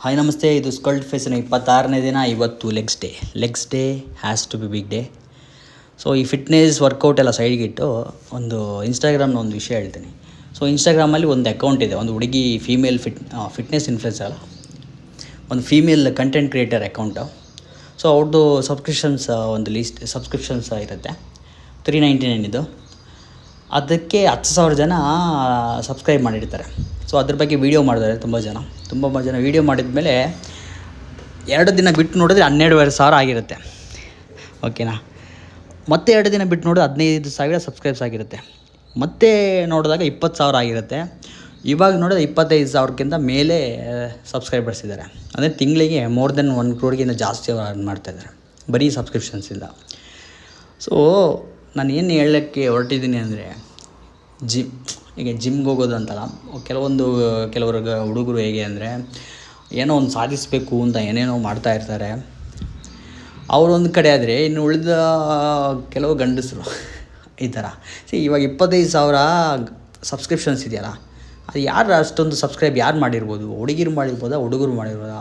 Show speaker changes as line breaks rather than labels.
Hi ನಮಸ್ತೆ, ಇದು ಸ್ಕಲ್ಟ್ ಫೇಸಿನ 26ನೇ ದಿನ. ಇವತ್ತು legs day has to be big day. So ಈ ಫಿಟ್ನೆಸ್ ವರ್ಕೌಟ್ ಎಲ್ಲ ಸೈಡ್ಗಿಟ್ಟು ಒಂದು ಇನ್ಸ್ಟಾಗ್ರಾಮ್ನ ಒಂದು ವಿಷಯ ಹೇಳ್ತೀನಿ. ಸೊ ಇನ್ಸ್ಟಾಗ್ರಾಮಲ್ಲಿ ಒಂದು ಅಕೌಂಟ್ ಇದೆ, ಒಂದು ಹುಡುಗಿ ಫೀಮೇಲ್ ಫಿಟ್ನೆಸ್ ಇನ್ಫ್ಲುಯೆನ್ಸರ್ ಅಲ್ಲ, ಒಂದು female content creator account. So ಅವ್ರದ್ದು ಒಂದು ಸಬ್ಸ್ಕ್ರಿಪ್ಷನ್ಸ್ ಇರುತ್ತೆ, 399 ಇದು. ಅದಕ್ಕೆ 10,000 ಜನ ಸಬ್ಸ್ಕ್ರೈಬ್ ಮಾಡಿರ್ತಾರೆ. ಸೊ ಅದ್ರ ಬಗ್ಗೆ ವೀಡಿಯೋ ಮಾಡಿದ್ದಾರೆ ತುಂಬ ಜನ ವೀಡಿಯೋ ಮಾಡಿದ ಮೇಲೆ 2 ದಿನ ಬಿಟ್ಟು ನೋಡಿದ್ರೆ 12,500 ಆಗಿರುತ್ತೆ. ಓಕೆನಾ. ಮತ್ತೆ 2 ದಿನ ಬಿಟ್ಟು ನೋಡಿದ್ರೆ 15,000 ಸಬ್ಸ್ಕ್ರೈಬ್ಸ್ ಆಗಿರುತ್ತೆ. ಮತ್ತೆ ನೋಡಿದಾಗ 20,000 ಆಗಿರುತ್ತೆ. ಇವಾಗ ನೋಡಿದ್ರೆ 25,000ಕ್ಕಿಂತ ಮೇಲೆ ಸಬ್ಸ್ಕ್ರೈಬರ್ಸ್ ಇದ್ದಾರೆ. ಅಂದರೆ ತಿಂಗಳಿಗೆ ಮೋರ್ ದೆನ್ 1 crore ಜಾಸ್ತಿ ಅವರು ಅರ್ನ್ ಮಾಡ್ತಾಯಿದ್ದಾರೆ ಬರೀ ಸಬ್ಸ್ಕ್ರಿಪ್ಷನ್ಸಿಂದ. ಸೊ ನಾನು ಏನು ಹೇಳೋಕ್ಕೆ ಹೊರಟಿದ್ದೀನಿ ಅಂದರೆ, ಈಗ ಜಿಮ್ಗೆ ಹೋಗೋದು ಅಂತಲ್ಲ, ಕೆಲವರು ಹುಡುಗರು ಹೇಗೆ ಅಂದರೆ ಏನೋ ಒಂದು ಸಾಧಿಸಬೇಕು ಅಂತ ಏನೇನೋ ಮಾಡ್ತಾಯಿರ್ತಾರೆ. ಅವರೊಂದು ಕಡೆ ಆದರೆ ಇನ್ನು ಉಳಿದ ಕೆಲವು ಗಂಡಸರು ಈ ಥರ ಇವಾಗ 25,000 ಸಬ್ಸ್ಕ್ರಿಪ್ಷನ್ಸ್ ಇದೆಯಲ್ಲ, ಅದು ಯಾರು ಅಷ್ಟೊಂದು ಸಬ್ಸ್ಕ್ರೈಬ್ ಯಾರು ಮಾಡಿರ್ಬೋದು? ಹುಡುಗಿರು ಮಾಡಿರ್ಬೋದಾ, ಹುಡುಗರು ಮಾಡಿರ್ಬೋದಾ?